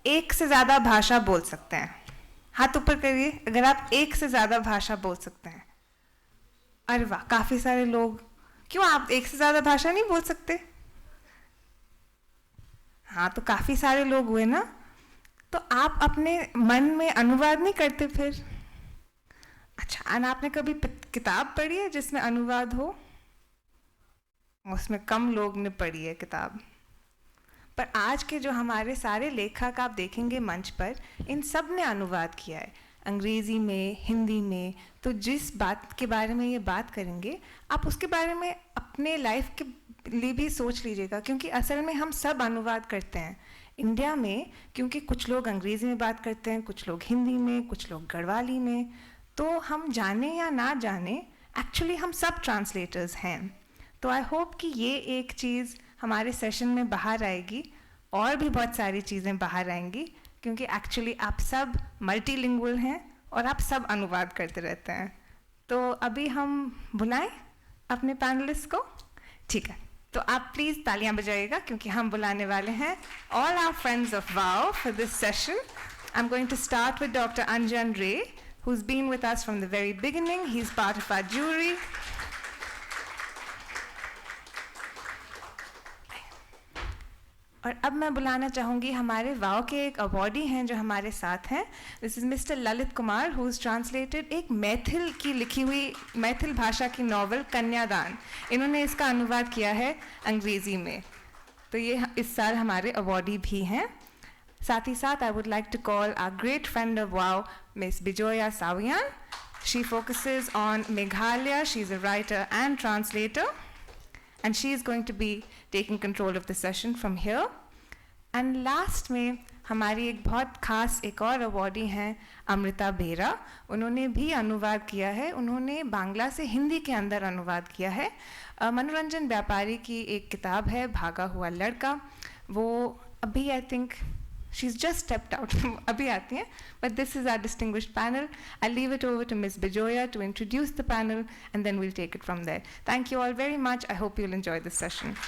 एक से ज़्यादा भाषा बोल सकते हैं? हाथ ऊपर करिए अगर आप एक से ज़्यादा भाषा बोल सकते हैं। अरे वाह, काफ़ी सारे लोग। क्यों आप एक से ज़्यादा भाषा नहीं बोल सकते? हाँ, तो काफ़ी सारे लोग हुए ना। तो आप अपने मन में अनुवाद नहीं करते फिर? अच्छा, और आपने कभी किताब पढ़ी है जिसमें अनुवाद हो? उसमें कम लोग ने पढ़ी है किताब। पर आज के जो हमारे सारे लेखक आप देखेंगे मंच पर, इन सब ने अनुवाद किया है, अंग्रेज़ी में, हिंदी में। तो जिस बात के बारे में ये बात करेंगे, आप उसके बारे में अपने लाइफ के लिए भी सोच लीजिएगा, क्योंकि असल में हम सब अनुवाद करते हैं इंडिया में। क्योंकि कुछ लोग अंग्रेज़ी में बात करते हैं, कुछ लोग हिंदी में, कुछ लोग गढ़वाली में। तो हम जाने या ना जाने, एक्चुअली हम सब ट्रांसलेटर्स हैं। तो आई होप कि ये एक चीज़ हमारे सेशन में बाहर आएगी, और भी बहुत सारी चीज़ें बाहर आएंगी, क्योंकि एक्चुअली आप सब मल्टीलिंगुअल हैं और आप सब अनुवाद करते रहते हैं। तो अभी हम बुलाएं अपने पैनलिस्ट को? ठीक है, तो आप प्लीज़ तालियां बजाइएगा, क्योंकि हम बुलाने वाले हैं all our friends of wow for this session. I'm going to start with Dr. Anjan Ray, who's been with us from the very beginning. He's part of our jury. और अब मैं बुलाना चाहूँगी हमारे वाओ के एक अवॉर्डी हैं जो हमारे साथ हैं. This is mister Lalit Kumar, who is translated एक मैथिल की लिखी हुई मैथिल भाषा की नॉवल कन्यादान. इन्होंने इसका अनुवाद किया है अंग्रेज़ी में. तो ये इस साल हमारे अवॉर्डी भी हैं. साथ ही साथ I would like to call our great friend of wow, miss Bijoya Sawian. She focuses on Meghalaya. She's a writer and translator, and she is going to be taking control of the session from here. And last में हमारी एक बहुत खास एक और awardee हैं अमृता बेरा. उन्होंने भी अनुवाद किया है. उन्होंने बांग्ला से हिंदी के अंदर अनुवाद किया है. मनोरंजन व्यापारी की एक किताब है भागा हुआ लड़का. वो अभी I think she's just stepped out. अभी आती हैं. But this is our distinguished panel. I'll leave it over to Ms. Bijoya to introduce the panel, and then we'll take it from there. Thank you all very much. I hope you'll enjoy this session.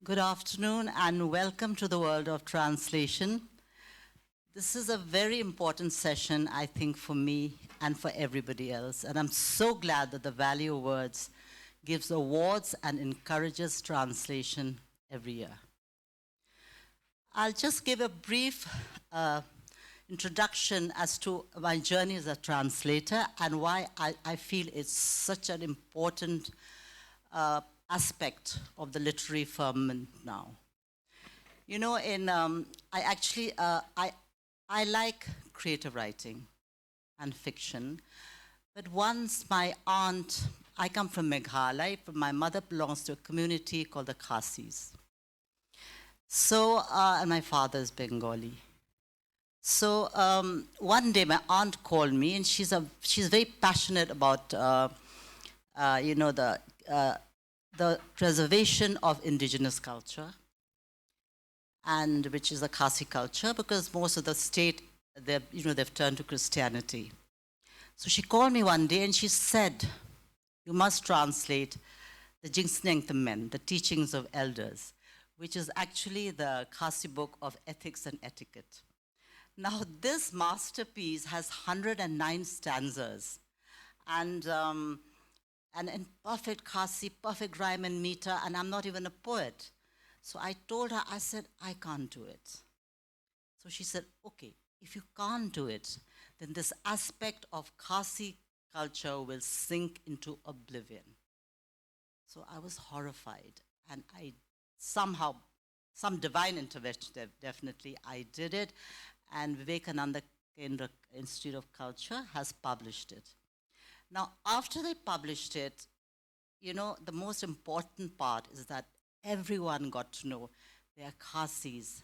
Good afternoon and welcome to the world of translation. This is a very important session, I think, for me and for everybody else. And I'm so glad that the Value Awards gives awards and encourages translation every year. I'll just give a brief introduction as to my journey as a translator and why I feel it's such an important aspect of the literary firmament now. You know, I like creative writing and fiction, but once my aunt, I come from Meghalaya, my mother belongs to a community called the Khasis. So, and my father is Bengali. So one day my aunt called me, and she's very passionate about the preservation of indigenous culture, and which is the Khasi culture, because most of the state, they've turned to Christianity. So she called me one day and she said, "You must translate the Jingsneng Men, the Teachings of Elders," which is actually the Khasi book of ethics and etiquette. Now, this masterpiece has 109 stanzas, and in perfect Khasi, perfect rhyme and meter, and I'm not even a poet. So I told her, I said, I can't do it. So she said, okay, if you can't do it, then this aspect of Khasi culture will sink into oblivion. So I was horrified, and I somehow, some divine intervention, definitely, I did it, and Vivekananda Kendra Institute of Culture has published it. Now, after they published it, the most important part is that everyone got to know they are Khasis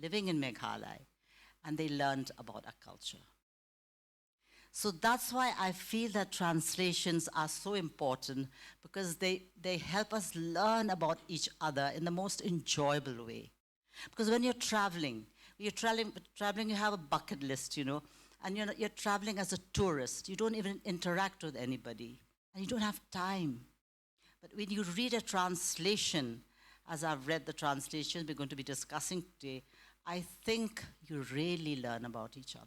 living in Meghalaya, and they learned about our culture. So that's why I feel that translations are so important, because they help us learn about each other in the most enjoyable way. Because when you're traveling, you have a bucket list, you know, and you're traveling as a tourist. You don't even interact with anybody, and you don't have time. But when you read a translation, as I've read the translation we're going to be discussing today, I think you really learn about each other.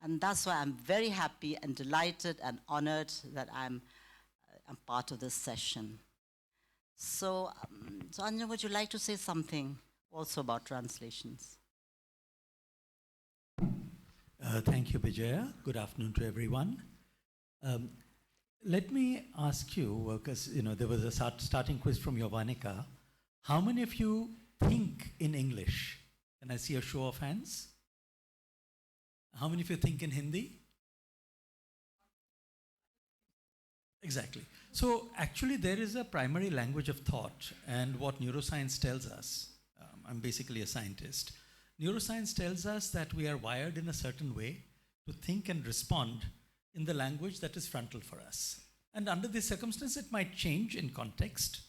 And that's why I'm very happy and delighted and honored that I'm part of this session. So, Anya, would you like to say something also about translations? Thank you, Vijaya. Good afternoon to everyone. Let me ask you, because there was a starting quiz from Yovanika. How many of you think in English? Can I see a show of hands? How many of you think in Hindi? Exactly. So actually there is a primary language of thought, and what neuroscience tells us, I'm basically a scientist, neuroscience tells us that we are wired in a certain way to think and respond in the language that is frontal for us. And under this circumstance, it might change in context,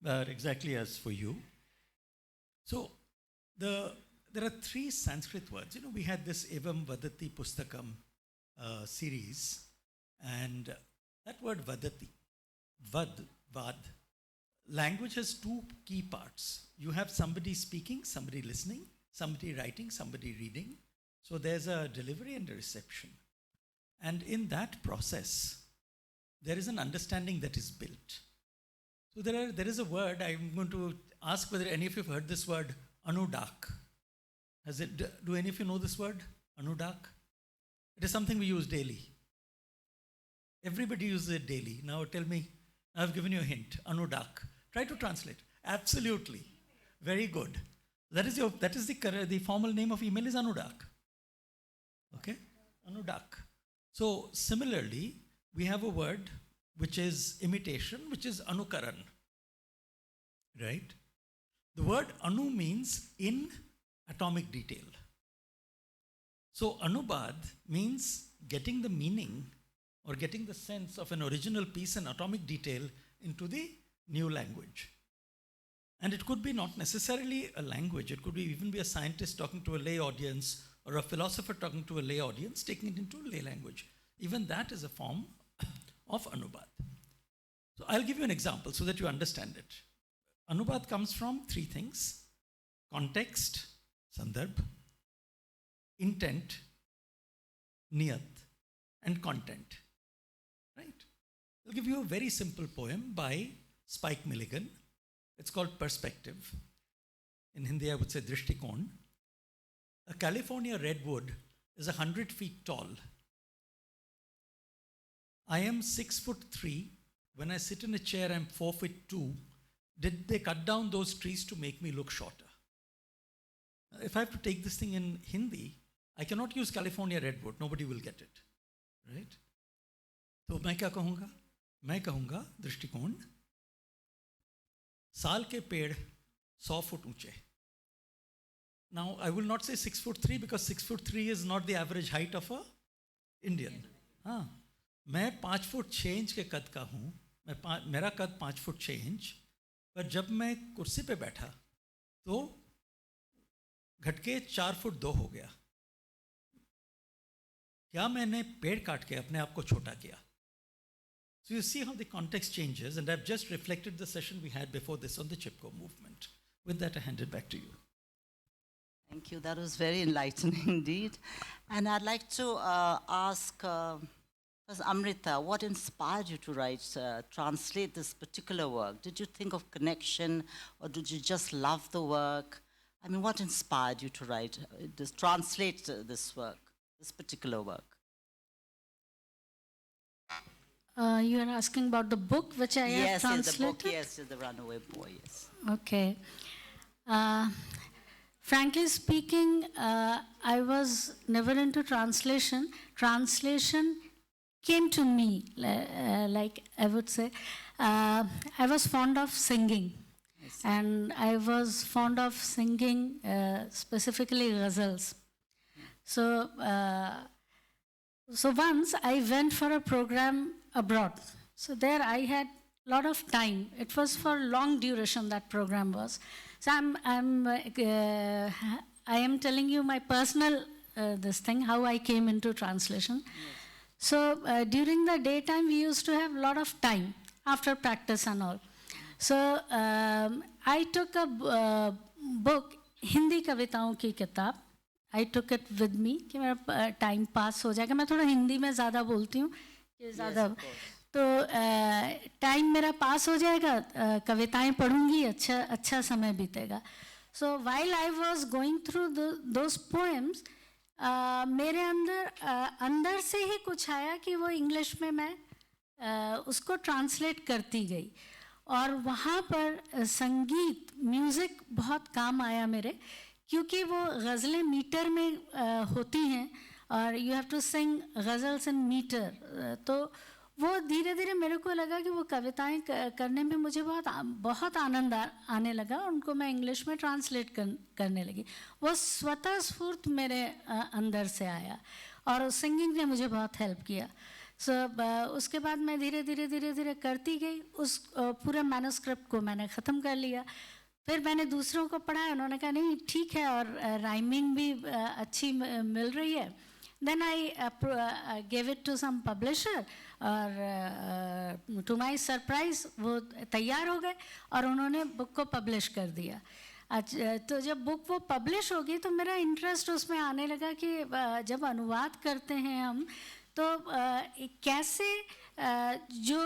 but exactly as for you. So there are three Sanskrit words. We had this Evam Vadati Pustakam series, and that word Vadati, Vad, language has two key parts. You have somebody speaking, somebody listening, somebody writing, somebody reading. So there's a delivery and a reception. And in that process, there is an understanding that is built. So there is a word, I'm going to ask whether any of you have heard this word, anudak. Do any of you know this word, anudak? It is something we use daily. Everybody uses it daily. Now tell me, I've given you a hint, anudak. Try to translate. Absolutely. Very good. That is the formal name of email is anudak. Okay? Anudak. So similarly, we have a word which is imitation, which is anukaran. Right? The word anu means in atomic detail. So anubad means getting the meaning or getting the sense of an original piece in atomic detail into the new language. And it could be not necessarily a language, it could even be a scientist talking to a lay audience or a philosopher talking to a lay audience, taking it into lay language. Even that is a form of anubad. So I'll give you an example so that you understand it. Anubad comes from three things: context, sandarbh, intent, niyat, and content. Right? I'll give you a very simple poem by Spike Milligan. It's called Perspective. In Hindi, I would say Drishtikon. A California redwood is 100 feet tall. I am 6'3". When I sit in a chair, I'm 4'2". Did they cut down those trees to make me look shorter? If I have to take this thing in Hindi, I cannot use California redwood. Nobody will get it. Right? तो मैं क्या कहूँगा? मैं कहूँगा दृष्टिकोण, साल के पेड़ 100 फुट ऊंचे. Now, I will not say 6'3" because 6'3" is not the average height of a Indian. हाँ, मैं 5 फुट 6 इंच के कद का हूँ. मेरा कद 5 फुट 6 इंच. पर जब मैं कुर्सी पे बैठा तो घटके 4 फुट 2 हो गया. क्या मैंने पेड़ काट के अपने आप को छोटा किया? So you see how the context changes, and I've just reflected the session we had before this on the Chipko movement. With that, I hand it back to you. Thank you. That was very enlightening indeed. And I'd like to ask Amrita, what inspired you to translate this particular work? Did you think of connection, or did you just love the work? I mean, what inspired you to translate this work, this particular work? You are asking about the book which I have translated? Yes, the book, yes, The Runaway Boy, yes. Okay. Frankly speaking, I was never into translation. Translation came to me, like I would say. I was fond of singing. Yes. And I was fond of singing specifically ghazals. So So once I went for a program abroad. So there I had a lot of time. It was for long duration, that program was. So I am telling you my personal this thing, how I came into translation. So during the daytime, we used to have a lot of time after practice and all. So I took a book, Hindi कविताओं की किताब. I took it with me कि मेरा time pass हो जाएगा. मैं थोड़ा हिंदी में ज़्यादा बोलती हूँ कि ज़्यादा तो टाइम मेरा पास हो जाएगा, कविताएं पढ़ूंगी, अच्छा समय बीतेगा. So while I was going through those poems, मेरे अंदर से ही कुछ आया कि वो इंग्लिश में मैं उसको ट्रांसलेट करती गई. और वहाँ पर संगीत, म्यूज़िक बहुत काम आया मेरे, क्योंकि वो गज़लें मीटर में होती हैं और you have to sing ghazals in metre. तो वो धीरे धीरे मेरे को लगा कि वो कविताएं करने में मुझे बहुत आनंद आने लगा. उनको मैं इंग्लिश में ट्रांसलेट करने लगी. वो स्वतः स्फूर्त मेरे अंदर से आया और सिंगिंग ने मुझे बहुत हेल्प किया. सो उसके बाद मैं धीरे धीरे करती गई. उस पूरे मैन्युस्क्रिप्ट को मैंने ख़त्म कर लिया. फिर मैंने दूसरों को पढ़ाया, उन्होंने कहा नहीं ठीक है और राइमिंग भी अच्छी मिल रही है. Then I gave it to some publisher और टू माय सरप्राइज वो तैयार हो गए और उन्होंने बुक को पब्लिश कर दिया. तो जब बुक वो पब्लिश हो गई तो मेरा इंटरेस्ट उसमें आने लगा कि जब अनुवाद करते हैं हम तो कैसे जो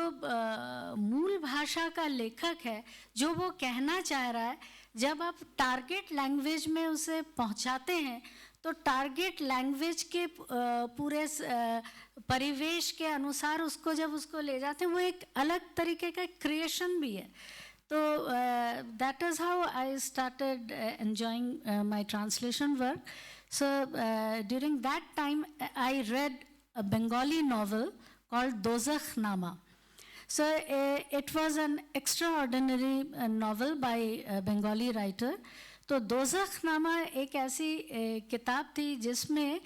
मूल भाषा का लेखक है जो वो कहना चाह रहा है, जब आप टारगेट लैंग्वेज में उसे पहुंचाते हैं तो टारगेट लैंग्वेज के पूरे परिवेश के अनुसार उसको जब उसको ले जाते हैं वो एक अलग तरीके का क्रिएशन भी है. तो that is how I started enjoying my translation work. So during that time I read a Bengali novel called Dozakh Nama. So it was an extraordinary novel by a Bengali writer. तो दोज़ख नामा एक ऐसी किताब थी जिसमें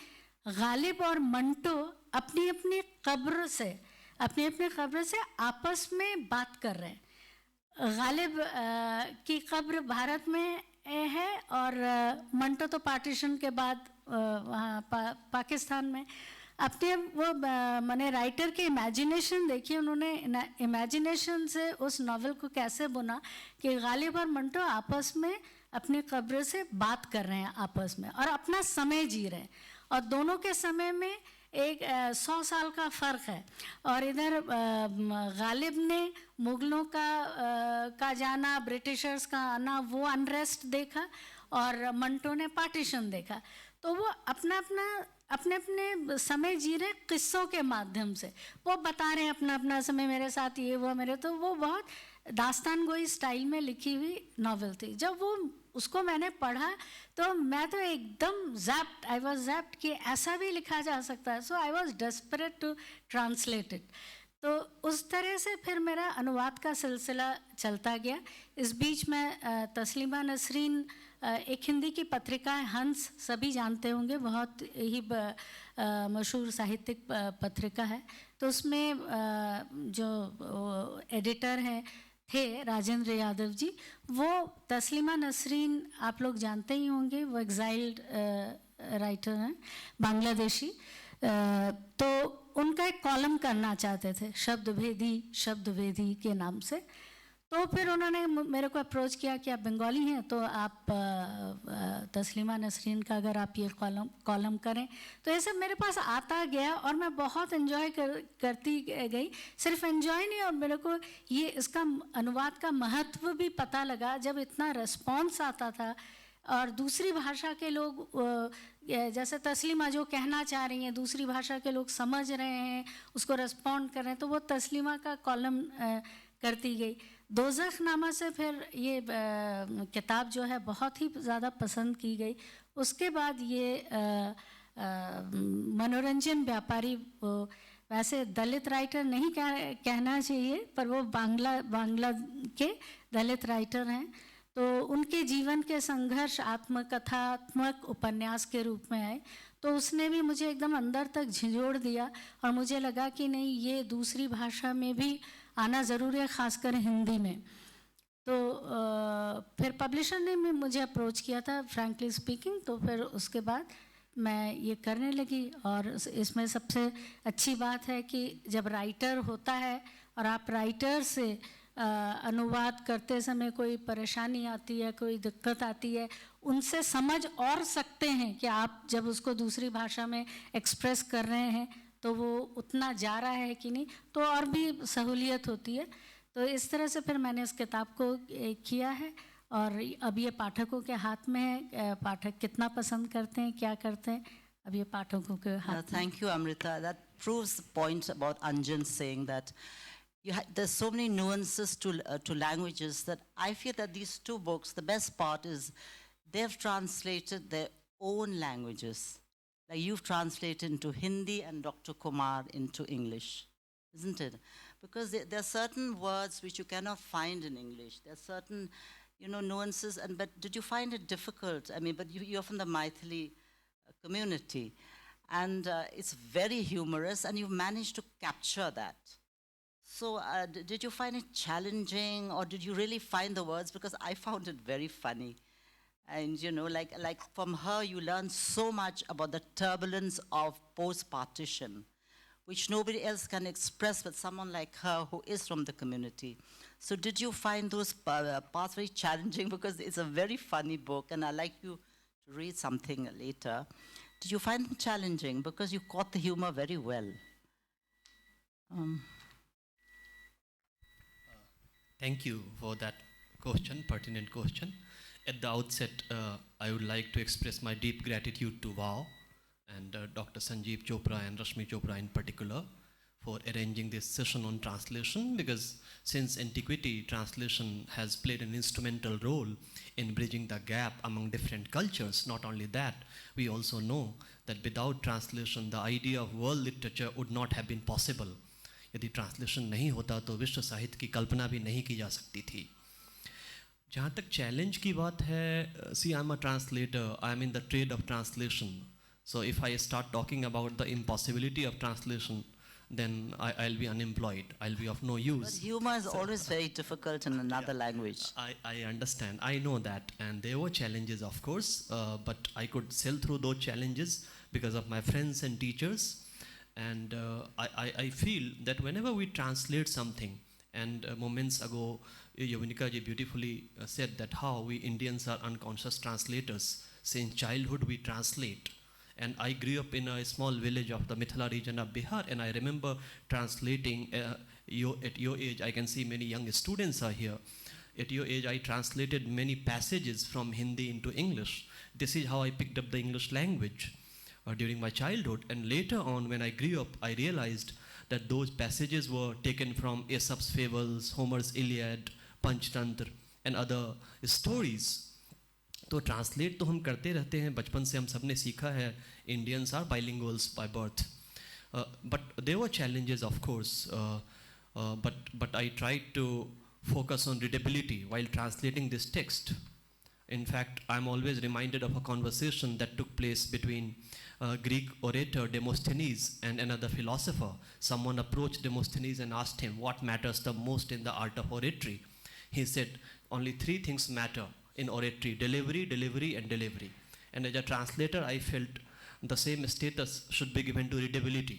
गालिब और मंटो अपनी अपनी कब्र से आपस में बात कर रहे हैं. गालिब की कब्र भारत में है और मंटो तो पार्टीशन के बाद वहाँ पाकिस्तान में. अपने वो मैंने राइटर के इमेजिनेशन देखी, उन्होंने इमेजिनेशन से उस नावल को कैसे बुना कि गालिब और मंटो आपस में अपनी कब्र से बात कर रहे हैं आपस में और अपना समय जी रहे हैं और दोनों के समय में एक 100 साल का फ़र्क है. और इधर गालिब ने मुग़लों का जाना, ब्रिटिशर्स का आना, वो अनरेस्ट देखा और मंटो ने पार्टीशन देखा. तो वो अपने समय जी रहे किस्सों के माध्यम से वो बता रहे हैं अपना समय, मेरे साथ ये हुआ मेरे. तो वो बहुत दास्तान गोई स्टाइल में लिखी हुई नावल थी. जब वो उसको मैंने पढ़ा तो मैं तो एकदम आई वॉज ज़ैप्ड कि ऐसा भी लिखा जा सकता है. So I was desperate to translate it. तो उस तरह से फिर मेरा अनुवाद का सिलसिला चलता गया. इस बीच में तस्लीमा नसरीन, एक हिंदी की पत्रिका है हंस, सभी जानते होंगे, बहुत ही मशहूर साहित्यिक पत्रिका है. तो उसमें जो एडिटर हैं थे राजेंद्र यादव जी, वो तस्लीमा नसरीन आप लोग जानते ही होंगे, वो एग्जाइल्ड राइटर हैं बांग्लादेशी. तो उनका एक कॉलम करना चाहते थे शब्दभेदी के नाम से. तो फिर उन्होंने मेरे को अप्रोच किया कि आप बंगाली हैं तो आप तस्लीमा नसरीन का अगर आप ये कॉलम करें. तो ये सब मेरे पास आता गया और मैं बहुत एंजॉय करती गई. सिर्फ एंजॉय नहीं, और मेरे को ये इसका अनुवाद का महत्व भी पता लगा जब इतना रिस्पॉन्स आता था और दूसरी भाषा के लोग जैसे तस्लीमा जो कहना चाह रही हैं दूसरी भाषा के लोग समझ रहे हैं, उसको रिस्पॉन्ड कर रहे हैं. तो वो तस्लीमा का कॉलम करती गई. दोज़ख नामा से फिर ये किताब जो है बहुत ही ज़्यादा पसंद की गई. उसके बाद ये मनोरंजन व्यापारी, वैसे दलित राइटर नहीं कहना चाहिए पर वो बांग्ला के दलित राइटर हैं. तो उनके जीवन के संघर्ष आत्मकथात्मक उपन्यास के रूप में आए. तो तो उसने भी मुझे एकदम अंदर तक झिंझोड़ दिया और मुझे लगा कि नहीं, ये दूसरी भाषा में भी आना ज़रूरी है, ख़ासकर हिंदी में। तो फिर पब्लिशर ने भी मुझे अप्रोच किया था, फ्रैंकली स्पीकिंग, तो फिर उसके बाद मैं ये करने लगी। और इसमें सबसे अच्छी बात है कि जब राइटर होता है और आप राइटर से अनुवाद करते समय कोई परेशानी आती है, कोई दिक्कत आती है, उनसे समझ और सकते हैं कि आप जब उसको दूसरी भाषा में एक्सप्रेस कर रहे हैं तो वो उतना जा रहा है कि नहीं, तो और भी सहूलियत होती है। तो इस तरह से फिर मैंने इस किताब को किया है और अब ये पाठकों के हाथ में है। पाठक कितना पसंद करते हैं, क्या करते हैं, अब ये पाठकों के हाथ में। Thank you, Amrita. That proves the point about Anjan saying that there's so many nuances to languages that I feel that these two books, the best part is they've translated their own languages. Like you've translated into Hindi and Dr. Kumar into English, isn't it? Because there are certain words which you cannot find in English. There are certain, nuances. But did you find it difficult? I mean, but you're from the Maithili community, and it's very humorous, and you've managed to capture that. So did you find it challenging, or did you really find the words? Because I found it very funny. And, like from her, you learn so much about the turbulence of post-partition, which nobody else can express but someone like her who is from the community. So did you find those parts very challenging? Because it's a very funny book, and I'd like you to read something later. Did you find them challenging? Because you caught the humor very well. Thank you for that question, pertinent question. At the outset, I would like to express my deep gratitude to WOW and Dr. Sanjeev Chopra and Rashmi Chopra in particular for arranging this session on translation, because since antiquity, translation has played an instrumental role in bridging the gap among different cultures. Not only that, we also know that without translation, the idea of world literature would not have been possible. यदि translation नहीं होता तो विश्व साहित्य की कल्पना भी नहीं की जा सकती थी। जहाँ तक चैलेंज की बात है, see I am a translator, I am in the trade of translation, so if I start talking about the impossibility of translation, then I'll be unemployed, I'll be of no use. But humor is always very difficult in another language. I understand, I know that, and there were challenges, of course, but I could sail through those challenges because of my friends and teachers. And I feel that whenever we translate something, and moments ago, Yovinika ji beautifully said that how we Indians are unconscious translators. Since childhood we translate. And I grew up in a small village of the Mithila region of Bihar, and I remember translating, at your age, I can see many young students are here. At your age, I translated many passages from Hindi into English. This is how I picked up the English language during my childhood. And later on, when I grew up, I realized that those passages were taken from Aesop's fables, Homer's Iliad, Panchtantra, and other stories. तो translate तो हम करते रहते हैं, बचपन से हम सब ने सीखा है, Indians are bilinguals by birth, but there were challenges of course, but I tried to focus on readability while translating this text. In fact, I'm always reminded of a conversation that took place between Greek orator Demosthenes and another philosopher. Someone approached Demosthenes and asked him what matters the most in the art of oratory. He said, only three things matter in oratory: delivery, delivery, and delivery. And as a translator, I felt the same status should be given to readability.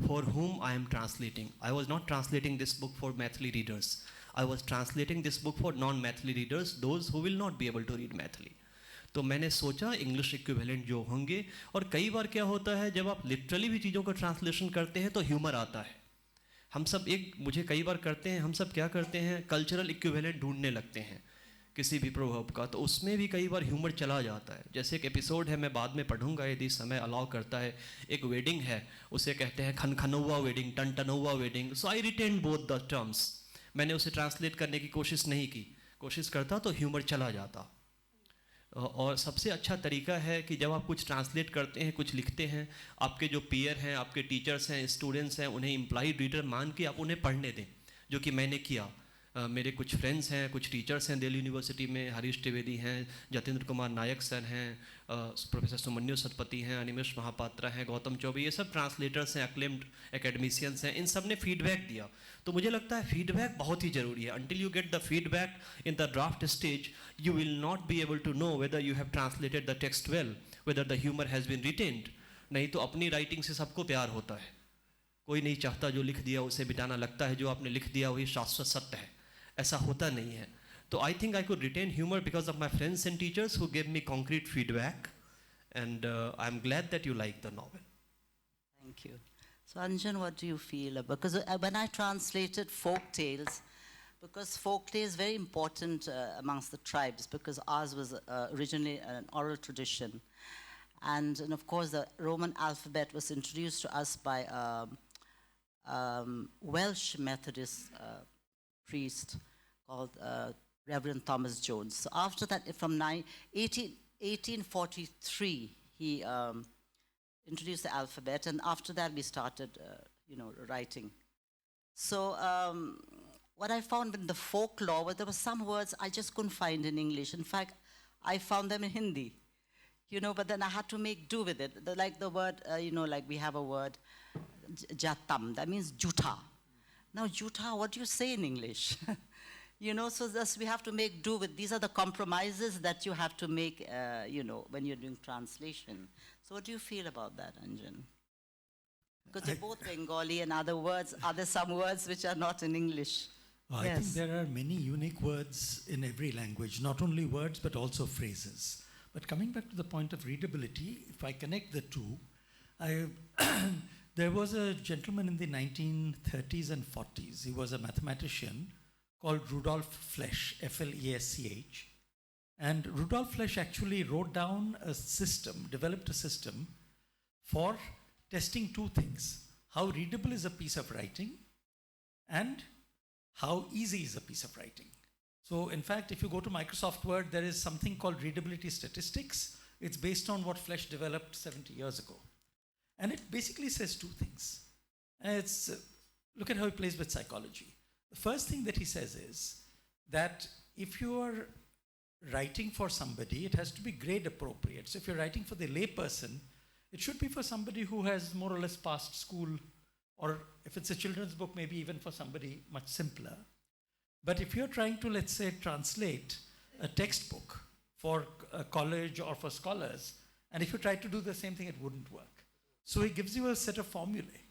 For whom I am translating? I was not translating this book for Maithili readers. I was translating this book for non-Maithili readers, those who will not be able to read Maithili. तो मैंने सोचा English equivalent जो होंगे, और कई बार क्या होता है जब आप लिटरली भी चीज़ों का ट्रांसलेशन करते हैं तो ह्यूमर आता है. हम सब मुझे कई बार करते हैं, हम सब क्या करते हैं, कल्चरल इक्विवेलेंट ढूंढने लगते हैं किसी भी प्रभाव का, तो उसमें भी कई बार ह्यूमर चला जाता है. जैसे एक एपिसोड है, मैं बाद में पढ़ूंगा यदि समय अलाउ करता है, एक वेडिंग है, उसे कहते हैं खनखनौवा वेडिंग, टनटनौवा wedding. So I retained both the terms. मैंने उसे ट्रांसलेट करने की कोशिश नहीं की, कोशिश करता तो ह्यूमर चला जाता. और सबसे अच्छा तरीका है कि जब आप कुछ ट्रांसलेट करते हैं, कुछ लिखते हैं, आपके जो पीयर हैं, आपके टीचर्स हैं, स्टूडेंट्स हैं, उन्हें इम्प्लाइड रीडर मान के आप उन्हें पढ़ने दें, जो कि मैंने किया. मेरे कुछ फ्रेंड्स हैं, कुछ टीचर्स हैं दिल्ली यूनिवर्सिटी में, हरीश त्रिवेदी हैं, जतेंद्र कुमार नायक सर हैं, प्रोफेसर सुमन्यु सतपति हैं, अनिमेश महापात्रा हैं, गौतम चौबे, ये सब ट्रांसलेटर्स हैं, अक्लेम्ड एकेडमिशियंस हैं, इन सब ने फीडबैक दिया. तो मुझे लगता है फीडबैक बहुत ही ज़रूरी है. Until you get the feedback in the draft stage, you will not be able to know whether you have translated the text well, whether the humor has been retained. नहीं तो अपनी राइटिंग से सबको प्यार होता है, कोई नहीं चाहता जो लिख दिया उसे मिटाना, लगता है जो आपने लिख दिया वही शाश्वत सत्य है. ऐसा होता नहीं है. तो I think I could retain humour because of my friends and teachers who give me concrete feedback, and I am glad that you like the novel. Thank you. So Anjan, what do you feel? Because when I translated folk tales, because folk tales is very important amongst the tribes, because ours was originally an oral tradition. And of course, the Roman alphabet was introduced to us by Welsh Methodist priest called Reverend Thomas Jones. So after that, from 1843, he introduced the alphabet, and after that we started, writing. So what I found in the folklore, there were some words I just couldn't find in English. In fact, I found them in Hindi, but then I had to make do with it. Like the word, like we have a word, jatam, that means juta. Now, juta, what do you say in English? So thus we have to make do with. These are the compromises that you have to make, when you're doing translation. So what do you feel about that, Anjan? Because you're both Bengali, and are there some words which are not in English? I think there are many unique words in every language, not only words but also phrases. But coming back to the point of readability, if I connect the two, there was a gentleman in the 1930s and 40s. He was a mathematician called Rudolf Flesch, F-L-E-S-C-H. And Rudolf Flesch actually wrote down a system, developed a system for testing two things: how readable is a piece of writing and how easy is a piece of writing. So in fact, if you go to Microsoft Word, there is something called readability statistics. It's based on what Flesch developed 70 years ago. And it basically says two things. Look at how he plays with psychology. The first thing that he says is that if you are writing for somebody, it has to be grade appropriate. So if you're writing for the layperson, it should be for somebody who has more or less passed school, or if it's a children's book, maybe even for somebody much simpler. But if you're trying to, let's say, translate a textbook for a college or for scholars, and if you try to do the same thing, it wouldn't work. So he gives you a set of formulae.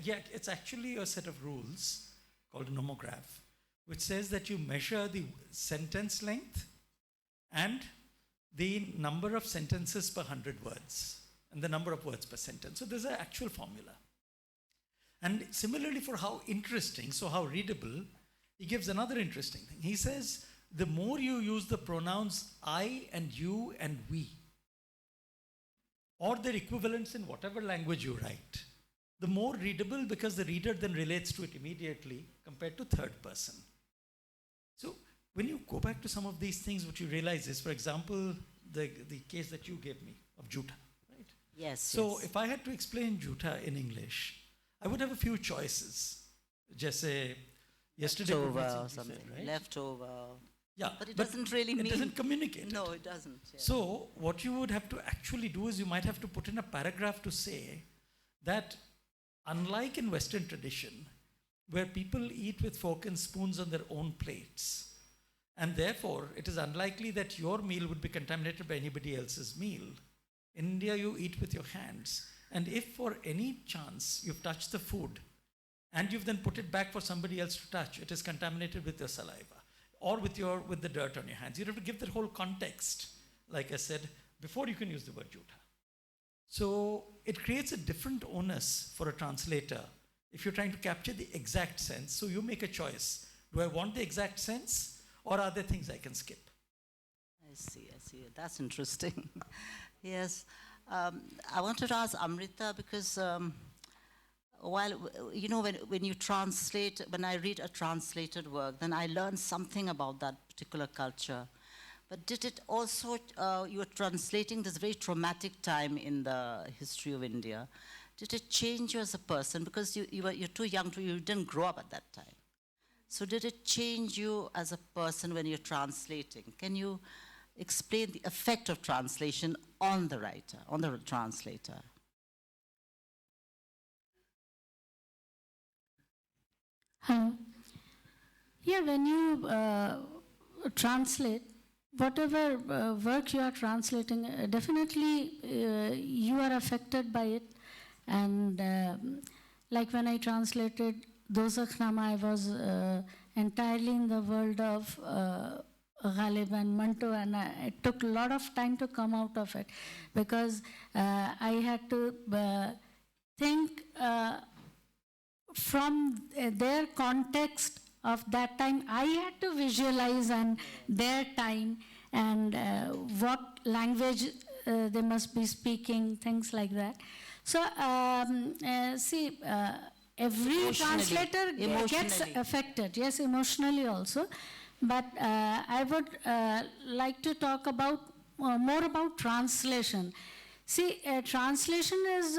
Yet it's actually a set of rules called a nomograph, which says that you measure the sentence length and the number of sentences per 100 words, and the number of words per sentence. So there's an actual formula. And similarly for how interesting, so how readable, he gives another interesting thing. He says, the more you use the pronouns I and you and we, or their equivalents in whatever language you write, the more readable, because the reader then relates to it immediately compared to third person. So when you go back to some of these things, what you realize is, for example, the case that you gave me of juta, right? Yes. So if I had to explain juta in English, I would have a few choices. Just say, yesterday leftover or something, said, right? Leftover. Yeah, But it doesn't really mean... It doesn't communicate. No, it doesn't. Yeah. So what you would have to actually do is you might have to put in a paragraph to say that unlike in Western tradition, where people eat with fork and spoons on their own plates, and therefore it is unlikely that your meal would be contaminated by anybody else's meal, in India you eat with your hands. And if for any chance you've touched the food and you've then put it back for somebody else to touch, it is contaminated with your saliva or with the dirt on your hands. You have to give that whole context, like I said, before you can use the word juta. So it creates a different onus for a translator if you're trying to capture the exact sense. So you make a choice. Do I want the exact sense, or are there things I can skip? I see. That's interesting. Yes. I wanted to ask Amrita, because when you translate, when I read a translated work, then I learn something about that particular culture. But did it also, you were translating this very traumatic time in the history of India. Did it change you as a person? Because you're too young, you didn't grow up at that time. So did it change you as a person when you're translating? Can you explain the effect of translation on the writer, on the translator? Yeah, when you translate, whatever work you are translating, definitely you are affected by it. And like when I translated Dozakhnama, I was entirely in the world of Ghalib and Manto, and it took a lot of time to come out of it, because I had to think from their context of that time. I had to visualize and their time and what language they must be speaking, things like that. So see, every translator gets affected, yes, emotionally also. But I would like to talk about more about translation. See, translation is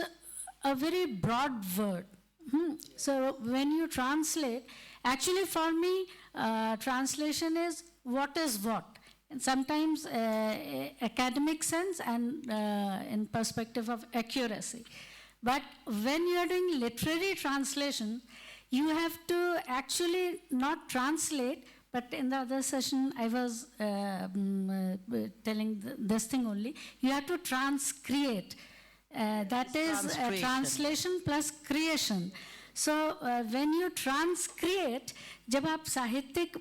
a very broad word. So when you translate, actually for me, translation is what is what. And sometimes academic sense and in perspective of accuracy. But when you are doing literary translation, you have to actually not translate, but in the other session I was telling this thing only, you have to transcreate. That is translation plus creation. So when you transcreate, जब आप साहित्यिक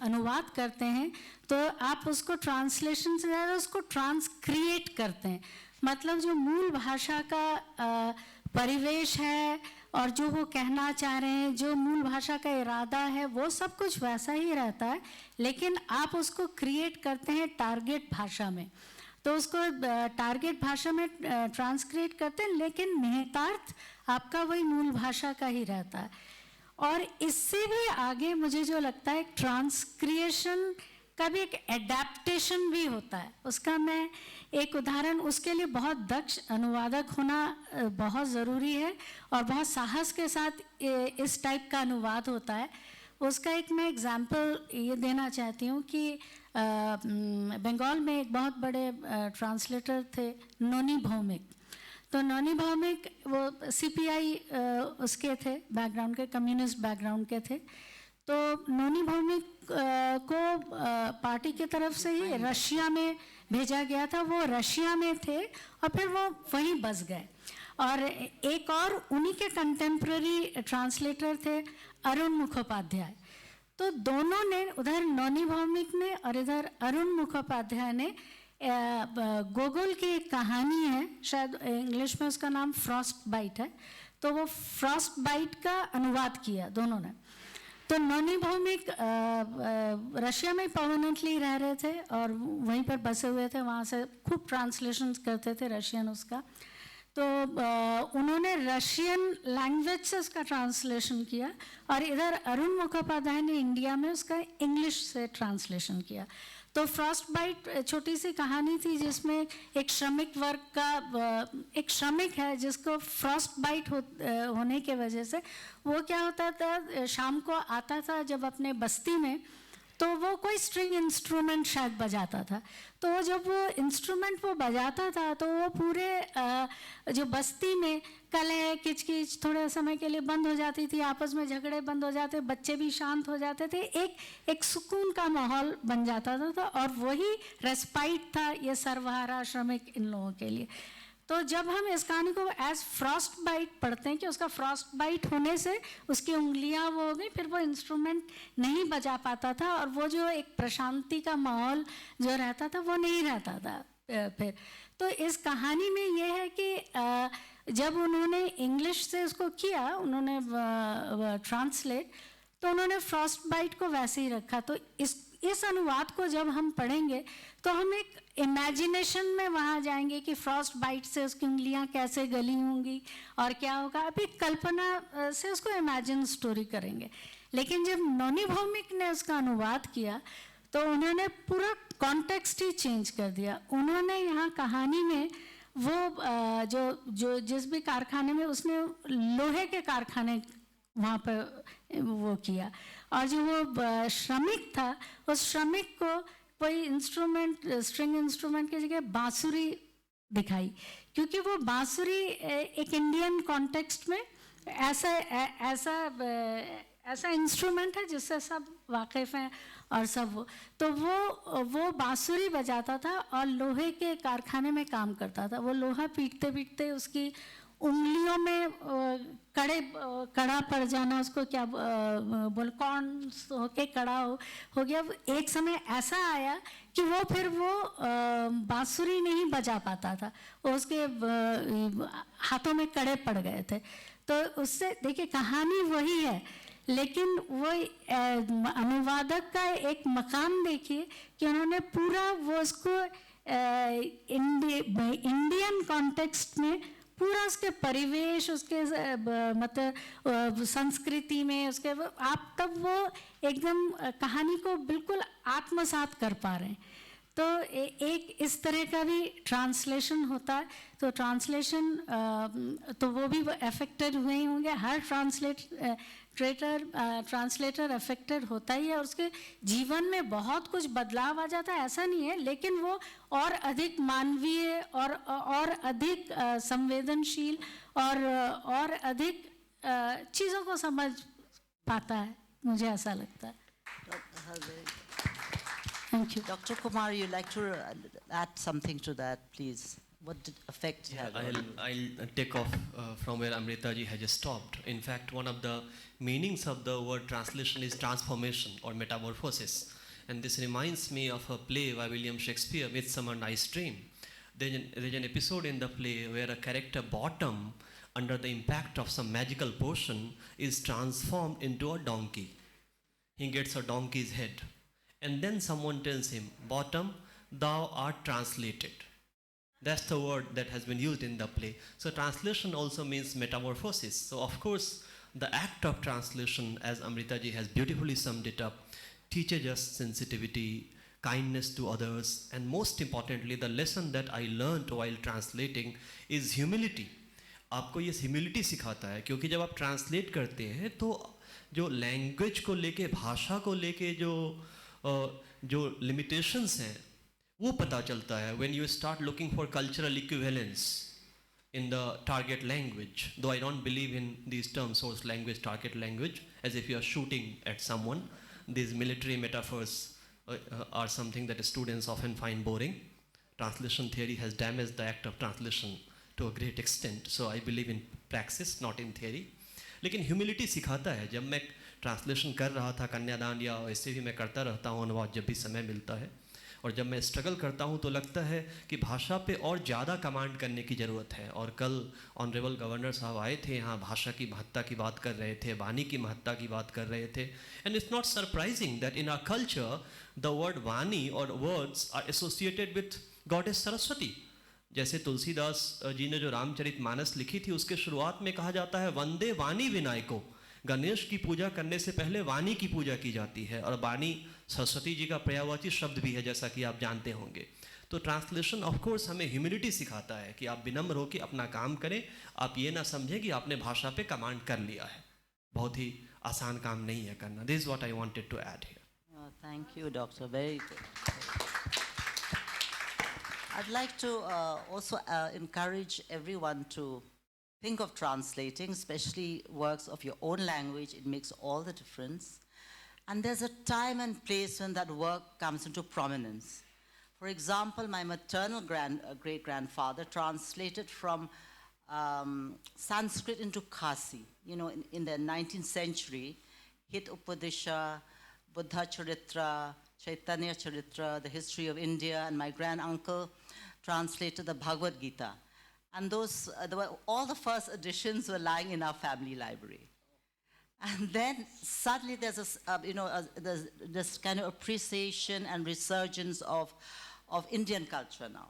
अनुवाद करते हैं तो आप उसको translation से ज़्यादा उसको ट्रांसक्रिएट करते हैं. मतलब जो मूल भाषा का परिवेश है और जो वो कहना चाह रहे हैं, जो मूल भाषा का इरादा है, वो सब कुछ वैसा ही रहता है, लेकिन आप उसको क्रिएट करते हैं टारगेट भाषा में. तो उसको टारगेट भाषा में ट्रांसक्रिएट करते हैं, लेकिन निहितार्थ आपका वही मूल भाषा का ही रहता है. और इससे भी आगे मुझे जो लगता है, ट्रांसक्रिएशन का भी एक एडेप्टेशन भी होता है. उसका मैं एक उदाहरण, उसके लिए बहुत दक्ष अनुवादक होना बहुत ज़रूरी है और बहुत साहस के साथ इस टाइप का अनुवाद होता है. उसका एक मैं एग्जांपल ये देना चाहती हूँ कि बंगाल में एक बहुत बड़े ट्रांसलेटर थे, नोनी भौमिक. तो नोनी भौमिक वो सीपीआई उसके थे बैकग्राउंड के, कम्युनिस्ट बैकग्राउंड के थे. तो नोनी भौमिक को पार्टी की तरफ से ही रशिया में भेजा गया था. वो रशिया में थे और फिर वो वहीं बस गए. और एक और उन्हीं के कंटेम्प्रेरी ट्रांसलेटर थे अरुण मुखोपाध्याय. तो दोनों ने, उधर नोनी भौमिक ने और इधर अरुण मुखोपाध्याय ने गोगोल की एक कहानी है, शायद इंग्लिश में उसका नाम फ्रॉस्ट बाइट है, तो वो फ्रॉस्ट बाइट का अनुवाद किया दोनों ने. तो नोनी भौमिक रशिया में परमानेंटली रह रहे थे और वहीं पर बसे हुए थे, वहाँ से खूब ट्रांसलेशन करते थे रशियन उसका. तो उन्होंने रशियन लैंग्वेज से उसका ट्रांसलेशन किया और इधर अरुण मुखोपाध्याय ने इंडिया में उसका इंग्लिश से ट्रांसलेशन किया. तो फ्रॉस्ट बाइट छोटी सी कहानी थी जिसमें एक श्रमिक वर्ग का, एक श्रमिक है जिसको फ्रॉस्ट बाइट होने के वजह से वो क्या होता था, शाम को आता था जब अपने बस्ती में, तो वो कोई स्ट्रिंग इंस्ट्रूमेंट शायद बजाता था. तो जब वो इंस्ट्रूमेंट वो बजाता था तो वो पूरे जो बस्ती में कलह किचकिच थोड़े समय के लिए बंद हो जाती थी, आपस में झगड़े बंद हो जाते, बच्चे भी शांत हो जाते थे, एक सुकून का माहौल बन जाता था. और वही रेस्पाइट था ये सर्वहारा श्रमिक इन लोगों के लिए. तो जब हम इस कहानी को एज फ्रॉस्ट बाइट पढ़ते हैं कि उसका फ्रॉस्ट बाइट होने से उसकी उंगलियां वो हो गई, फिर वो इंस्ट्रूमेंट नहीं बजा पाता था और वो जो एक प्रशांति का माहौल जो रहता था वो नहीं रहता था फिर. तो इस कहानी में ये है कि जब उन्होंने इंग्लिश से उसको किया, उन्होंने ट्रांसलेट, तो उन्होंने फ्रॉस्ट बाइट को वैसे ही रखा. तो इस अनुवाद को जब हम पढ़ेंगे तो हम एक इमेजिनेशन में वहाँ जाएंगे कि फ्रॉस्ट बाइट से उसकी उंगलियाँ कैसे गली होंगी और क्या होगा. अभी कल्पना से उसको इमेजिन स्टोरी करेंगे. लेकिन जब नोनी भौमिक ने उसका अनुवाद किया तो उन्होंने पूरा कॉन्टेक्स्ट ही चेंज कर दिया. उन्होंने यहाँ कहानी में वो जो जिस भी कारखाने में, उसने लोहे के कारखाने वहाँ पर वो किया। और जो वो श्रमिक था, उस श्रमिक को कोई इंस्ट्रूमेंट, स्ट्रिंग इंस्ट्रूमेंट की जगह बांसुरी दिखाई, क्योंकि वो बांसुरी एक इंडियन कॉन्टेक्स्ट में ऐसा इंस्ट्रूमेंट है जिससे सब वाकिफ़ हैं और सब तो वो बांसुरी बजाता था और लोहे के कारखाने में काम करता था। वो लोहा पीटते पीटते उसकी उंगलियों में कड़ा पड़ जाना, उसको क्या बोल कौन होके कड़ा हो गया। एक समय ऐसा आया कि वो फिर बांसुरी नहीं बजा पाता था, उसके हाथों में कड़े पड़ गए थे। तो उससे देखिए कहानी वही है, लेकिन वो अनुवादक का एक मकाम देखिए कि उन्होंने पूरा वो उसको इंडियन कॉन्टेक्स्ट में पूरा उसके परिवेश, उसके मतलब संस्कृति में उसके आप तब वो एकदम कहानी को बिल्कुल आत्मसात कर पा रहे हैं। तो एक इस तरह का भी ट्रांसलेशन होता है। तो ट्रांसलेशन तो वो भी अफेक्टेड हुए ही होंगे, हर ट्रांसलेटर अफेक्टेड होता ही है, और उसके जीवन में बहुत कुछ बदलाव आ जाता है, ऐसा नहीं है, लेकिन वो और अधिक मानवीय और अधिक संवेदनशील और अधिक चीज़ों को समझ पाता है, मुझे ऐसा लगता है। Thank you. Dr. Kumar, you'd like to add something to that, please? What effect it had? I'll take off from where Amrita ji has just stopped. In fact, one of the meanings of the word translation is transformation or metamorphosis. And this reminds me of a play by William Shakespeare, Midsummer Night's Dream. There's an episode in the play where a character Bottom, under the impact of some magical potion, is transformed into a donkey. He gets a donkey's head. And then someone tells him, Bottom, thou art translated. That's the word that has been used in the play. So translation also means metamorphosis. So of course, the act of translation, as Amrita ji has beautifully summed it up, teaches us sensitivity, kindness to others, and most importantly, the lesson that I learned while translating is humility. आपको ये humility सिखाता है, क्योंकि जब आप translate करते हैं तो जो language को लेके, भाषा को लेके जो limitations हैं वो पता चलता है when you start looking for cultural equivalence in the target language. Though I don't believe in these terms, source language, target language, as if you are shooting at someone. These military metaphors are something that students often find boring. Translation theory has damaged the act of translation to a great extent. So I believe in praxis, not in theory. लेकिन humility सिखाता है। जब मैं translation कर रहा था कन्यादान, या ऐसे भी मैं करता रहता हूँ अनुवाद जब भी समय मिलता है, और जब मैं स्ट्रगल करता हूँ तो लगता है कि भाषा पे और ज़्यादा कमांड करने की ज़रूरत है। और कल ऑनरेबल गवर्नर साहब आए थे यहाँ, भाषा की महत्ता की बात कर रहे थे, वाणी की महत्ता की बात कर रहे थे। And it's not surprising that in our culture the word vani और words are associated with goddess Saraswati. जैसे तुलसीदास जी ने जो रामचरितमानस लिखी थी, उसके शुरुआत में कहा जाता है वंदे वाणी विनायको। गणेश की पूजा करने से पहले वाणी की पूजा की जाती है, और वाणी सरस्वती जी का पर्यायवाची शब्द भी है, जैसा कि आप जानते होंगे। तो ट्रांसलेशन ऑफ कोर्स हमें ह्यूमिलिटी सिखाता है कि आप विनम्र होकर अपना काम करें। आप ये ना समझें कि आपने भाषा पे कमांड कर लिया है, बहुत ही आसान काम नहीं है करना। This is what I wanted to add here. Thank you, Doctor. Very good. I'd like to also encourage everyone to think of translating, especially works of your own language. It makes all the difference. And there's a time and place when that work comes into prominence. For example, my maternal great-grandfather translated from Sanskrit into Khasi. You know, in the 19th century, Hit Upadisha, Buddha Charitra, Chaitanya Charitra, the history of India, and my grand-uncle translated the Bhagavad Gita. And those, all the first editions were lying in our family library. And then suddenly there's this kind of appreciation and resurgence of Indian culture now.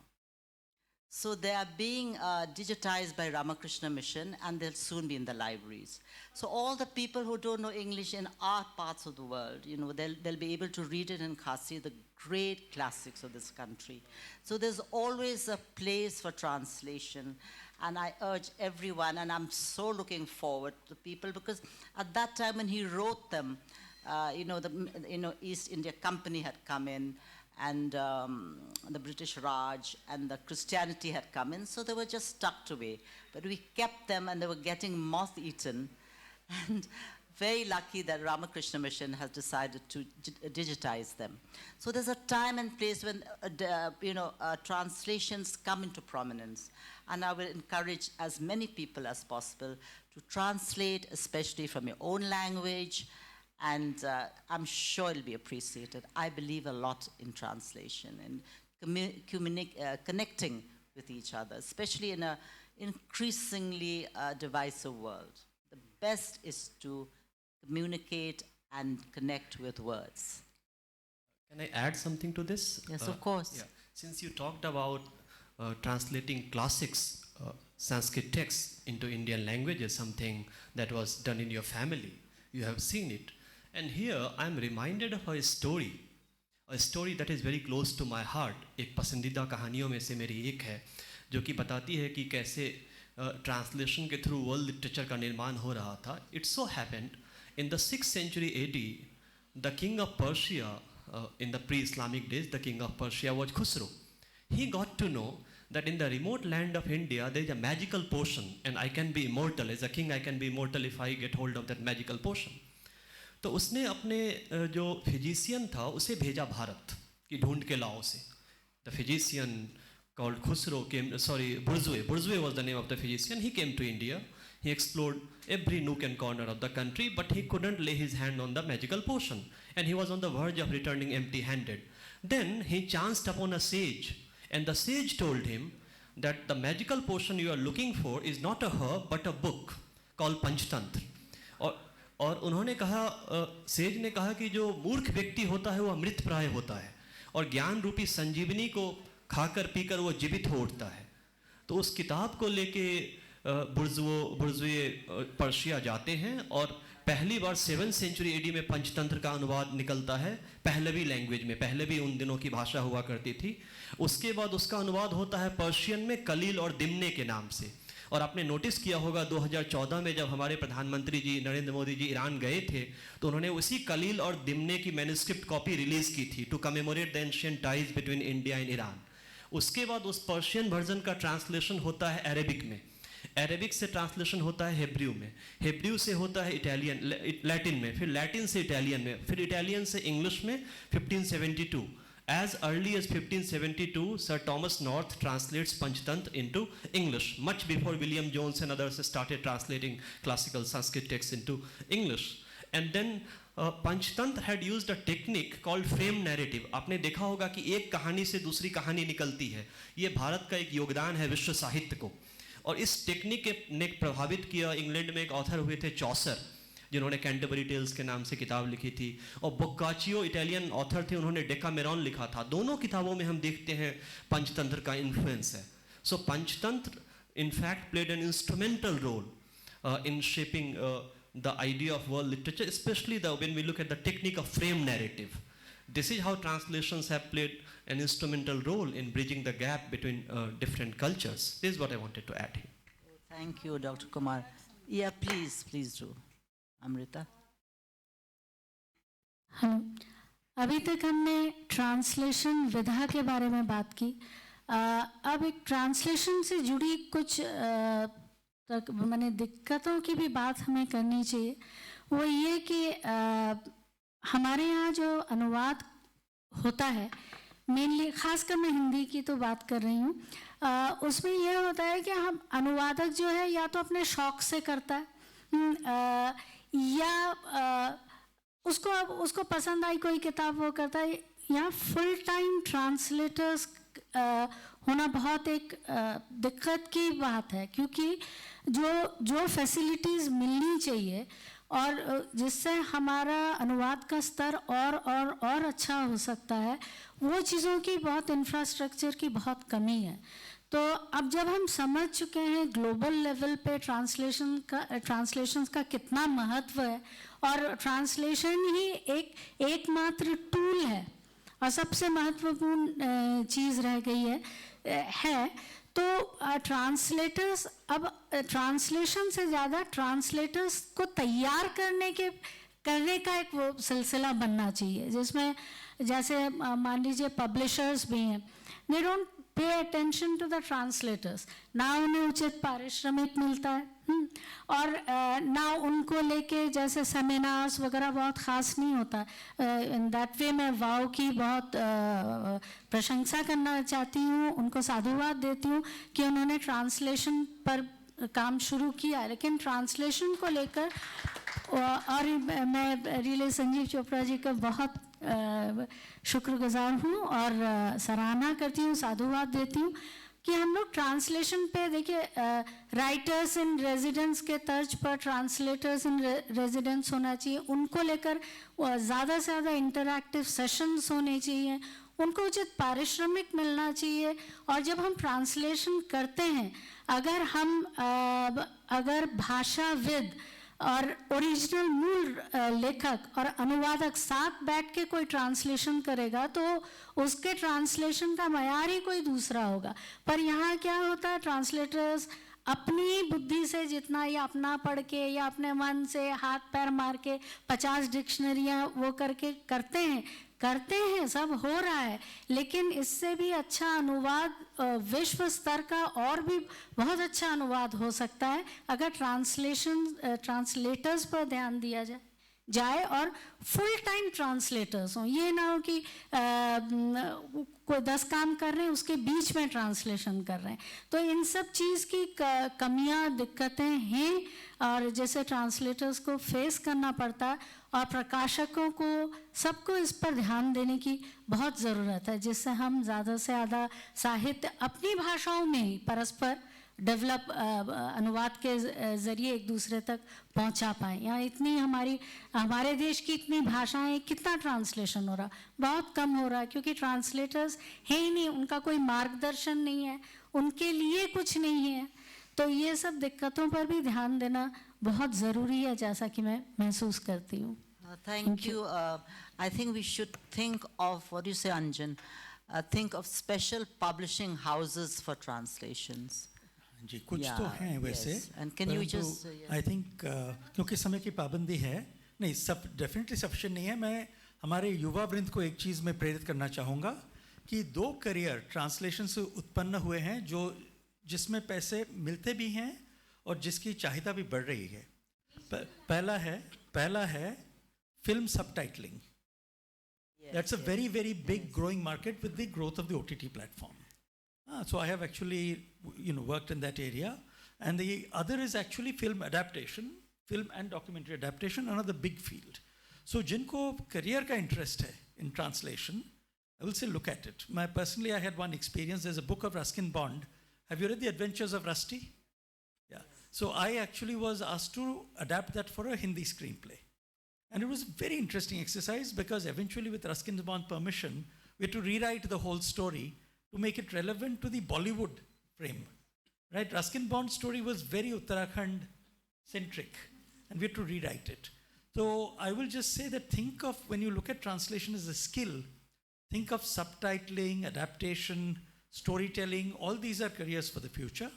So they are being digitized by Ramakrishna Mission, and they'll soon be in the libraries. So all the people who don't know English in our parts of the world, you know, they'll be able to read it in Khasi, the great classics of this country. So there's always a place for translation. And I urge everyone, and I'm so looking forward to people, because at that time when he wrote them, the East India Company had come in, and the British Raj and the Christianity had come in, so they were just tucked away. But we kept them, and they were getting moth-eaten. And very lucky that Ramakrishna Mission has decided to digitize them. So there's a time and place when translations come into prominence, and I will encourage as many people as possible to translate, especially from your own language, and I'm sure it'll be appreciated. I believe a lot in translation and connecting with each other, especially in an increasingly divisive world. The best is to communicate and connect with words. Can I add something to this? Yes, of course. Yeah. Since you talked about translating classics, Sanskrit texts into Indian languages, something that was done in your family, you have seen it. And here I'm reminded of a story that is very close to my heart. एक पसंदीदा कहानियों में से मेरी एक है जो कि बताती है कि कैसे ट्रांसलेशन के थ्रू वर्ल्ड लिटरेचर का निर्माण हो रहा था. It so happened in the 6th century AD, the king of Persia, in the pre-Islamic days, the king of Persia was Khusro. He got to know that in the remote land of India there is a magical potion, and I can be immortal. As a king I can be immortal if I get hold of that magical potion. तो उसने अपने जो physician था उसे भेजा भारत कि ढूंढ के लाओ उसे. The physician called Khusro came, Burzue was the name of the physician. He came to India. He explored every nook and corner of the country, but he couldn't lay his hand on the magical potion, and he was on the verge of returning empty-handed. Then he chanced upon a sage, and the sage told him that the magical potion you are looking for is not a herb but a book called Panchtantra. और उन्होंने कहा, says ने कहा कि जो मूर्ख व्यक्ति होता है वो अमृत प्राय होता है और ज्ञान रूपी संजीवनी को खाकर पीकर वो जीवित हो उठता है. तो उस किताब को लेके बुर्जुए पर्शिया जाते हैं और पहली बार 7th century AD में पंचतंत्र का अनुवाद निकलता है पहलवी लैंग्वेज में. पहलवी उन दिनों की भाषा हुआ करती थी. उसके बाद उसका अनुवाद होता है पर्शियन में कलील और दिमने के नाम से. और आपने नोटिस किया होगा 2014 में जब हमारे प्रधानमंत्री जी नरेंद्र मोदी जी ईरान गए थे तो उन्होंने उसी कलील और दिमने की मैन्युस्क्रिप्ट कॉपी रिलीज की थी to commemorate the ancient ties between India and Iran. उसके बाद उस पर्शियन वर्जन का ट्रांसलेशन होता है अरेबिक में. अरेबिक से ट्रांसलेशन होता है हेब्रू में. हेब्रू से होता है इटालियन लैटिन में. फिर लैटिन से इटालियन में. फिर इटालियन से इंग्लिश में 1572. As early as 1572, Sir Thomas North translates Panchtantra into English, much before William Jones and others started translating classical Sanskrit texts into English. And then Panchtantra had used a technique called frame narrative. आपने देखा होगा कि एक कहानी से दूसरी कहानी निकलती है. ये भारत का एक योगदान है विश्व साहित्य को. और इस टेक्निक ने प्रभावित किया. इंग्लैंड में एक ऑथर हुए थे चौसर, जिन्होंने कैंटरबरी टेल्स के नाम से किताब लिखी थी. और बोक्काचियो इटालियन ऑथर थे, उन्होंने डेकामेरॉन लिखा था. दोनों किताबों में हम देखते हैं पंचतंत्र का इन्फ्लुएंस है. So Panchatantra in fact played an instrumental role in shaping the idea of world literature, especially when we look at the technique of frame narrative. This is how translations have played an instrumental role in bridging the gap between different cultures. This is what I wanted to add here. Thank you, Dr. Kumar. Yeah, please do. Amrita. अभी तक हमने translation विधा के बारे में बात की. अब एक ट्रांसलेशन से जुड़ी कुछ माने दिक्कतों की भी बात हमें करनी चाहिए. वो ये कि हमारे यहाँ जो अनुवाद होता है, मेनली खासकर मैं हिंदी की तो बात कर रही हूँ, उसमें यह होता है कि हम अनुवादक जो है या तो अपने शौक से करता है या उसको पसंद आई कोई किताब वो करता है, या फुल टाइम ट्रांसलेटर्स होना बहुत एक दिक्कत की बात है. क्योंकि जो फैसिलिटीज़ मिलनी चाहिए और जिससे हमारा अनुवाद का स्तर और अच्छा हो सकता है, वो चीज़ों की बहुत इंफ्रास्ट्रक्चर की बहुत कमी है. तो अब जब हम समझ चुके हैं ग्लोबल लेवल पे ट्रांसलेशंस का कितना महत्व है और ट्रांसलेशन ही एकमात्र टूल है और सबसे महत्वपूर्ण चीज़ रह गई है, तो ट्रांसलेटर्स अब ट्रांसलेशन से ज़्यादा ट्रांसलेटर्स को तैयार करने का एक वो सिलसिला बनना चाहिए, जिसमें जैसे मान लीजिए पब्लिशर्स भी हैं, they don't pay attention to the translators, ना उन्हें उचित पारिश्रमिक मिलता है, और ना उनको लेके जैसे सेमिनार्स वगैरह बहुत ख़ास नहीं होता। इन दैट वे मैं वाव की बहुत प्रशंसा करना चाहती हूँ, उनको साधुवाद देती हूँ कि उन्होंने ट्रांसलेशन पर काम शुरू किया, लेकिन ट्रांसलेशन को लेकर और मैं रियली संजीव चोपड़ा जी का बहुत शुक्रगुजार हूँ और सराहना करती हूँ, साधुवाद देती हूँ कि हम लोग ट्रांसलेशन पे देखिए, राइटर्स इन रेजिडेंस के तर्ज पर ट्रांसलेटर्स इन रेजिडेंस होना चाहिए, उनको लेकर ज़्यादा से ज़्यादा इंटरैक्टिव सेशंस होने चाहिए, उनको उचित पारिश्रमिक मिलना चाहिए। और जब हम ट्रांसलेशन करते हैं, अगर भाषाविद और ओरिजिनल मूल लेखक और अनुवादक साथ बैठ के कोई ट्रांसलेशन करेगा तो उसके ट्रांसलेशन का मयार ही कोई दूसरा होगा। पर यहाँ क्या होता है, ट्रांसलेटर्स अपनी बुद्धि से जितना या अपना पढ़ के या अपने मन से हाथ पैर मार के 50 डिक्शनरियाँ वो करके करते हैं, सब हो रहा है, लेकिन इससे भी अच्छा अनुवाद विश्व स्तर का और भी बहुत अच्छा अनुवाद हो सकता है अगर ट्रांसलेटर्स पर ध्यान दिया जाए और फुल टाइम ट्रांसलेटर्स हों। ये ना हो कि कोई 10 काम कर रहे हैं उसके बीच में ट्रांसलेशन कर रहे हैं। तो इन सब चीज़ की कमियां, दिक्कतें हैं और जैसे ट्रांसलेटर्स को फेस करना पड़ता है और प्रकाशकों को सबको इस पर ध्यान देने की बहुत ज़रूरत है, जिससे हम ज़्यादा से ज़्यादा साहित्य अपनी भाषाओं में ही परस्पर डेवलप अनुवाद के ज़रिए एक दूसरे तक पहुंचा पाएँ। यहाँ इतनी हमारे देश की इतनी भाषाएं, कितना ट्रांसलेशन हो रहा, बहुत कम हो रहा है, क्योंकि ट्रांसलेटर्स हैं ही नहीं, उनका कोई मार्गदर्शन नहीं है, उनके लिए कुछ नहीं है। तो ये सब दिक्कतों पर भी ध्यान देना बहुत ज़रूरी है, जैसा कि मैं महसूस करती हूँ। Thank you. I think we should think of, what do you say, Anjan? Think of special publishing houses for translations. जी, कुछ तो हैं वैसे, And can you just I think क्योंकि समय की पाबंदी है, नहीं सब डेफिनेटली सफिशिएंट नहीं है। मैं हमारे युवा वृंद को एक चीज़ में प्रेरित करना चाहूँगा कि 2 करियर ट्रांसलेशन से उत्पन्न हुए हैं जिसमें पैसे मिलते भी हैं और जिसकी चाहिदा भी बढ़ रही है। पहला है film subtitling. That's a very, very big growing market with the growth of the OTT platform. So I have actually, worked in that area. And the other is actually film adaptation, film and documentary adaptation, another big field. So jinko career ka interest hai in translation, I will say look at it. Personally, I had one experience. There's a book of Ruskin Bond. Have you read The Adventures of Rusty? Yeah. So I actually was asked to adapt that for a Hindi screenplay. And it was a very interesting exercise because eventually with Ruskin Bond's permission, we had to rewrite the whole story to make it relevant to the Bollywood frame. Right? Ruskin Bond's story was very Uttarakhand-centric, and we had to rewrite it. So I will just say that think of, when you look at translation as a skill, think of subtitling, adaptation, storytelling. All these are careers for the future.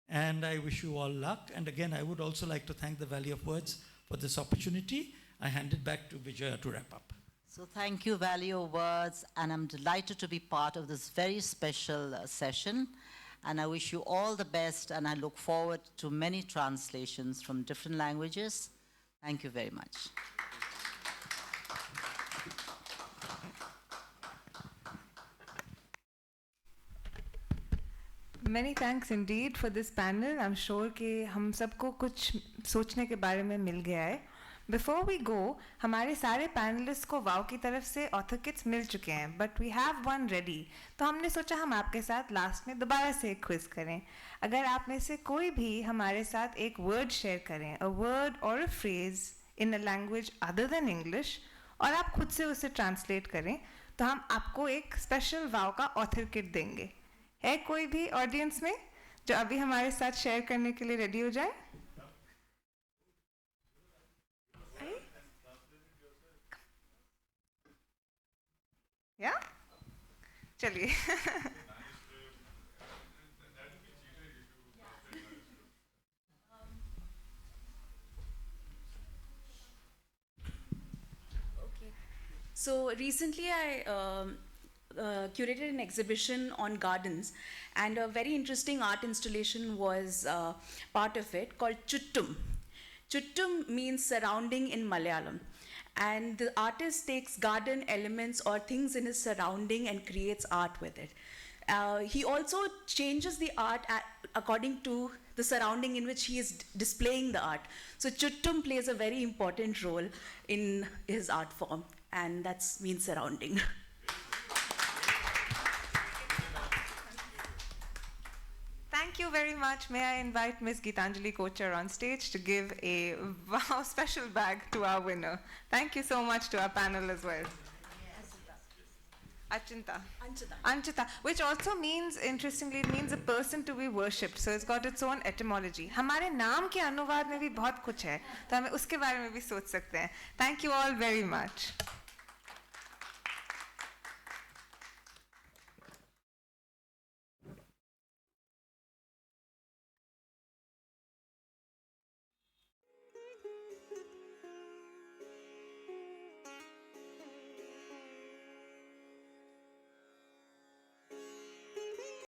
And I wish you all luck. And again, I would also like to thank the Valley of Words for this opportunity. I hand it back to Vijaya to wrap up. So thank you, Valley of Words, and I'm delighted to be part of this very special session. And I wish you all the best, and I look forward to many translations from different languages. Thank you very much. Many thanks indeed for this panel. I'm sure कि हम सबको कुछ सोचने के बारे में मिल गया है. Before we go, हमारे सारे panelists को वाव की तरफ से author kits मिल चुके हैं, but we have one ready. तो हमने सोचा हम आपके साथ लास्ट में दोबारा से एक क्विज करें. अगर आप में से कोई भी हमारे साथ एक वर्ड शेयर करें, a word or a phrase in a language other than English, और आप खुद से उसे ट्रांसलेट करें, तो हम आपको एक स्पेशल वाव का ऑथर किट देंगे. है कोई भी ऑडियंस में जो अभी हमारे साथ शेयर करने के लिए रेडी हो जाए? या चलिए. So recently I curated an exhibition on gardens, and a very interesting art installation was part of it called Chuttum. Chuttum means surrounding in Malayalam. And the artist takes garden elements or things in his surrounding and creates art with it. He also changes the art according to the surrounding in which he is displaying the art. So Chuttum plays a very important role in his art form, and that means surrounding. Thank you very much. May I invite Ms. Geetanjali Kochar on stage to give a wow special bag to our winner. Thank you so much to our panel as well. Achintha. Anchita, which also means, interestingly, it means a person to be worshipped. So it's got its own etymology. हमारे नाम के अनुवाद में भी बहुत कुछ है, तो हमें उसके बारे में भी सोच सकते हैं. Thank you all very much.